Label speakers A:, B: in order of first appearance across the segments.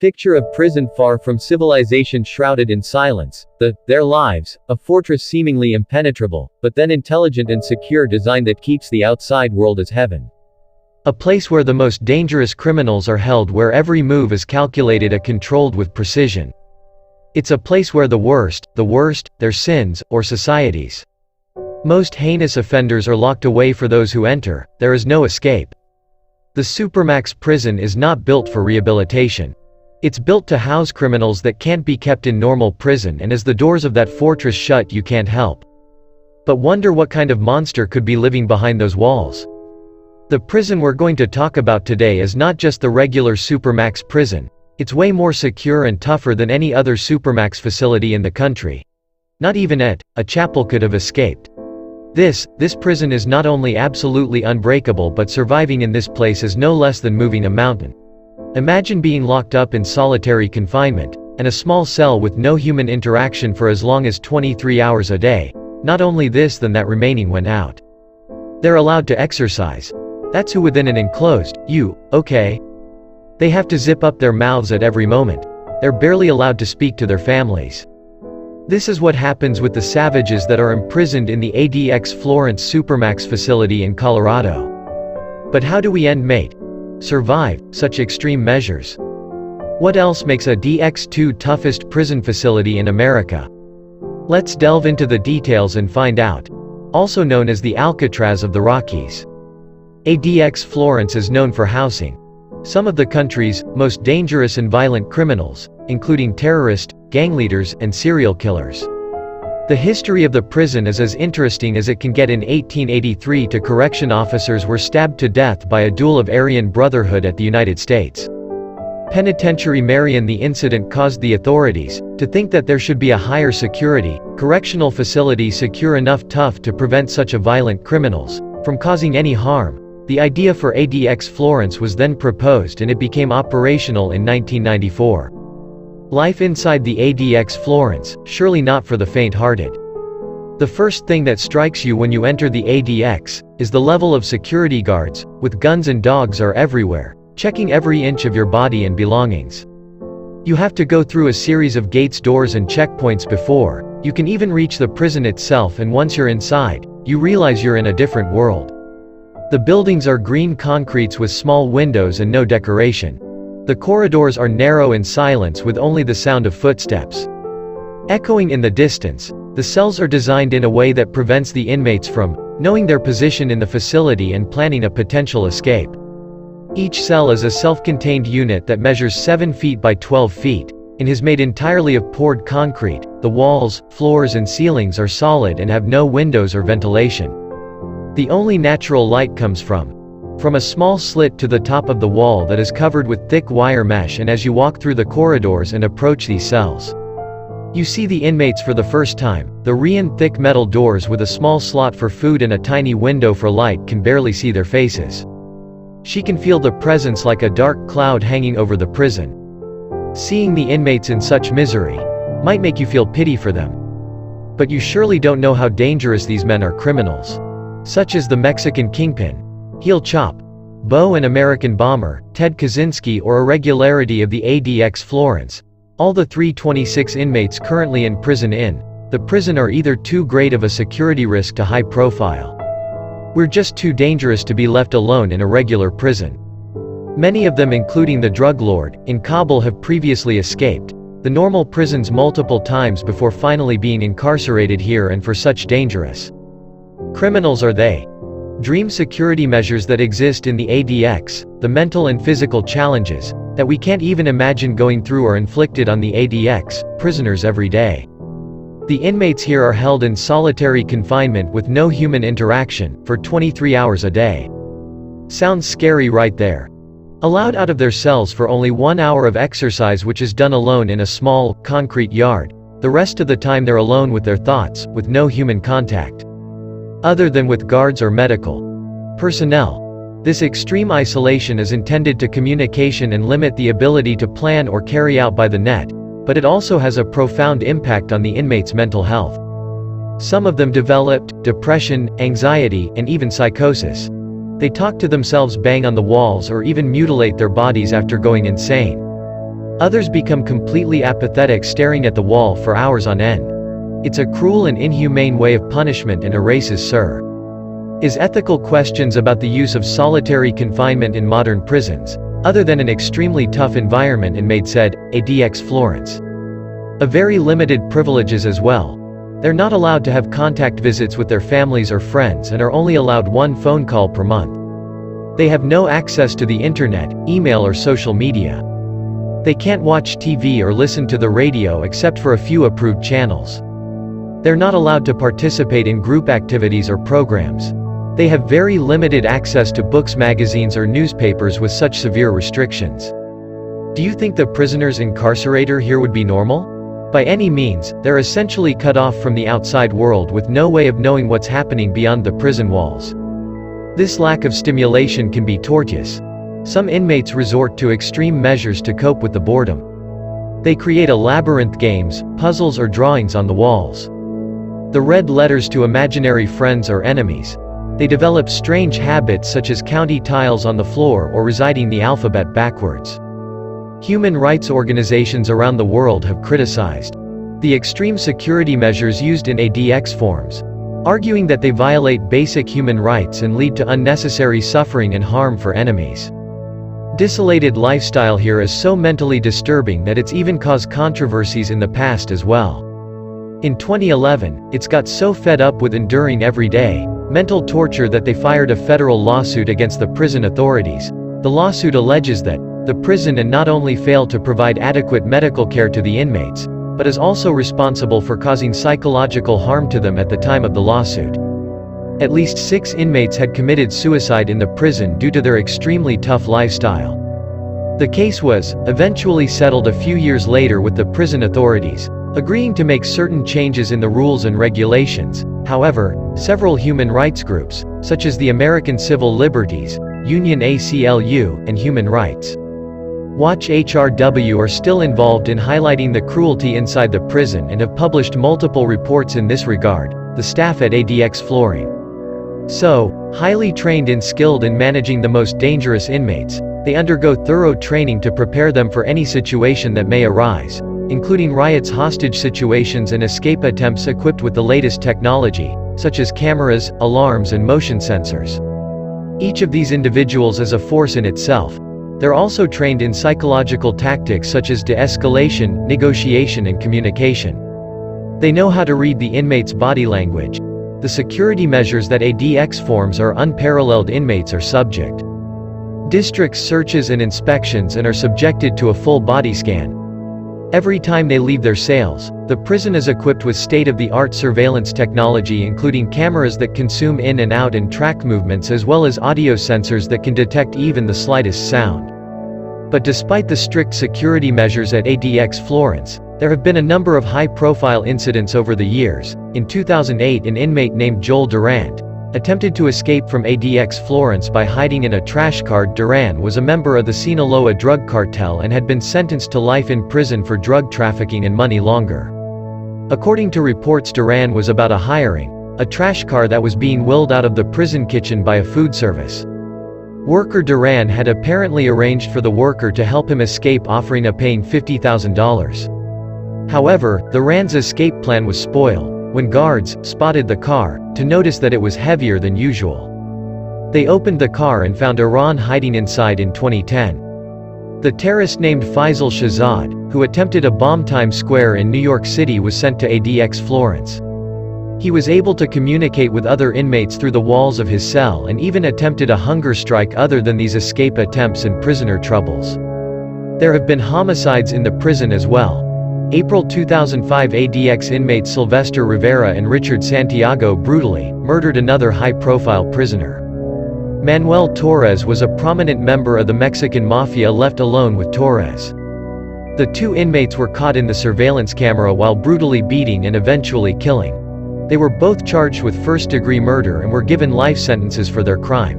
A: picture of prison far from civilization, shrouded in silence. Their lives, a fortress seemingly impenetrable, but then intelligent and secure design that keeps the outside world as heaven. A place where the most dangerous criminals are held, where every move is calculated and controlled with precision. It's a place where the worst, their sins, or society's most heinous offenders are locked away. For those who enter, there is no escape. The Supermax prison is not built for rehabilitation. It's built to house criminals that can't be kept in normal prison, and as the doors of that fortress shut, you can't help but wonder what kind of monster could be living behind those walls. The prison we're going to talk about today is not just the regular Supermax prison. It's way more secure and tougher than any other Supermax facility in the country. Not even a chapel could have escaped. This prison is not only absolutely unbreakable, but surviving in this place is no less than moving a mountain. Imagine being locked up in solitary confinement, and a small cell with no human interaction for as long as 23 hours a day. Not only this, then that remaining when out, they're allowed to exercise. That's who within an enclosed, okay? They have to zip up their mouths at every moment. They're barely allowed to speak to their families. This is what happens with the savages that are imprisoned in the Adx Florence Supermax facility in Colorado. But how do we survive such extreme measures? What else makes a DX2 toughest prison facility in America? Let's delve into the details and find out. Also known as the Alcatraz of the Rockies, Adx Florence is known for housing some of the country's most dangerous and violent criminals, including terrorists, gang leaders, and serial killers. The history of the prison is as interesting as it can get. In 1883, two correction officers were stabbed to death by a duel of Aryan Brotherhood at the United States Penitentiary. Marion. The incident caused the authorities to think that there should be a higher security correctional facility, secure enough tough to prevent such a violent criminals from causing any harm. The idea for Adx Florence was then proposed, and it became operational in 1994. Life inside the Adx Florence, surely not for the faint-hearted. The first thing that strikes you when you enter the Adx is the level of security. Guards with guns and dogs are everywhere, checking every inch of your body and belongings. You have to go through a series of gates, doors, and checkpoints before you can even reach the prison itself, and once you're inside, you realize you're in a different world. The buildings are green concretes with small windows and no decoration. The corridors are narrow and silence, with only the sound of footsteps echoing in the distance. The cells are designed in a way that prevents the inmates from knowing their position in the facility and planning a potential escape. Each cell is a self-contained unit that measures 7 feet by 12 feet, and is made entirely of poured concrete. The walls, floors, and ceilings are solid and have no windows or ventilation. The only natural light comes from a small slit to the top of the wall that is covered with thick wire mesh, and as you walk through the corridors and approach these cells, you see the inmates for the first time. The thick metal doors with a small slot for food and a tiny window for light can barely see their faces. She can feel the presence like a dark cloud hanging over the prison. Seeing the inmates in such misery might make you feel pity for them. But you surely don't know how dangerous these men are. Criminals such as the Mexican kingpin, Heel Chop, Bo, and American bomber, Ted Kaczynski, or irregularity of the Adx Florence. All the 326 inmates currently in prison the prison are either too great of a security risk to high profile. We're just too dangerous to be left alone in a regular prison. Many of them, including the drug lord in Kabul, have previously escaped the normal prisons multiple times before finally being incarcerated here, and for such dangerous criminals are they dream security measures that exist in the Adx. The mental and physical challenges that we can't even imagine going through are inflicted on the Adx prisoners every day. The inmates here are held in solitary confinement with no human interaction for 23 hours a day. Sounds scary right there. Allowed out of their cells for only 1 hour of exercise, which is done alone in a small, concrete yard. The rest of the time they're alone with their thoughts, with no human contact other than with guards or medical personnel. This extreme isolation is intended to communication and limit the ability to plan or carry out by the net, but it also has a profound impact on the inmates' mental health. Some of them developed depression, anxiety, and even psychosis. They talk to themselves, bang on the walls, or even mutilate their bodies after going insane.
B: Others become completely apathetic, staring at the wall for hours on end. It's a cruel and inhumane way of punishment and erases Sir.'s ethical questions about the use of solitary confinement in modern prisons, other than an extremely tough environment, inmate said, Adx Florence. A very limited privileges as well. They're not allowed to have contact visits with their families or friends and are only allowed one phone call per month. They have no access to the internet, email or social media. They can't watch TV or listen to the radio except for a few approved channels. They're not allowed to participate in group activities or programs. They have very limited access to books, magazines or newspapers with such severe restrictions. Do you think the prisoners incarcerated here would be normal? By any means, they're essentially cut off from the outside world with no way of knowing what's happening beyond the prison walls. This lack of stimulation can be torturous. Some inmates resort to extreme measures to cope with the boredom. They create elaborate games, puzzles or drawings on the walls. The red letters to imaginary friends or enemies. They develop strange habits such as counting tiles on the floor or reciting the alphabet backwards. Human rights organizations around the world have criticized the extreme security measures used in ADX forms, arguing that they violate basic human rights and lead to unnecessary suffering and harm for enemies. Desolated lifestyle here is so mentally disturbing that it's even caused controversies in the past as well. In 2011, it's got so fed up with enduring everyday mental torture that they fired a federal lawsuit against the prison authorities. The lawsuit alleges that the prison not only failed to provide adequate medical care to the inmates, but is also responsible for causing psychological harm to them at the time of the lawsuit. At least 6 inmates had committed suicide in the prison due to their extremely tough lifestyle. The case was eventually settled a few years later with the prison authorities agreeing to make certain changes in the rules and regulations. However, several human rights groups, such as the American Civil Liberties Union ACLU and Human Rights Watch HRW, are still involved in highlighting the cruelty inside the prison and have published multiple reports in this regard. The staff at Adx Florence highly trained and skilled in managing the most dangerous inmates. They undergo thorough training to prepare them for any situation that may arise, including riots, hostage situations and escape attempts, equipped with the latest technology, such as cameras, alarms and motion sensors. Each of these individuals is a force in itself. They're also trained in psychological tactics such as de-escalation, negotiation and communication. They know how to read the inmate's body language. The security measures that ADX forms are unparalleled. Inmates are subject district searches and inspections and are subjected to a full body scan. Every time they leave their cells, the prison is equipped with state-of-the-art surveillance technology, including cameras that can zoom in and out and track movements, as well as audio sensors that can detect even the slightest sound. But despite the strict security measures at Adx Florence, there have been a number of high-profile incidents over the years. In 2008, an inmate named Joel Durant attempted to escape from Adx Florence by hiding in a trash car. Durant was a member of the Sinaloa drug cartel and had been sentenced to life in prison for drug trafficking and money laundering. According to reports, Durant was about to hiring a trash car that was being wheeled out of the prison kitchen by a food service worker. Durant had apparently arranged for the worker to help him escape, offering a paying $50,000. However, Durant's escape plan was spoiled when guards spotted the car to notice that it was heavier than usual. They opened the car and found Iran hiding inside. In 2010, the terrorist named Faisal Shahzad, who attempted a bomb Times Square in New York City, was sent to Adx Florence. He was able to communicate with other inmates through the walls of his cell and even attempted a hunger strike. Other than these escape attempts and prisoner troubles, there have been homicides in the prison as well. April 2005, Adx inmates Sylvester Rivera and Richard Santiago brutally murdered another high-profile prisoner. Manuel Torres was a prominent member of the Mexican mafia. Left alone with Torres, the two inmates were caught in the surveillance camera while brutally beating and eventually killing. They were both charged with first-degree murder and were given life sentences for their crime.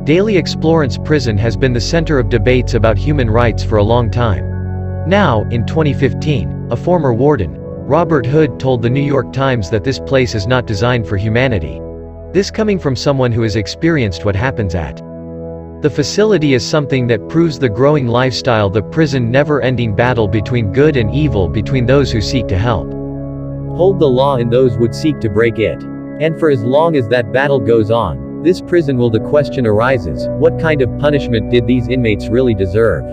B: Adx Florence prison has been the center of debates about human rights for a long time. Now, in 2015, a former warden, Robert Hood, told the New York Times that this place is not designed for humanity. This coming from someone who has experienced what happens at The facility is something that proves the growing lifestyle, the prison never-ending battle between good and evil, between those who seek to help
A: hold the law and those would seek to break it. And for as long as that battle goes on, this prison will, the question arises, what kind of punishment did these inmates really deserve?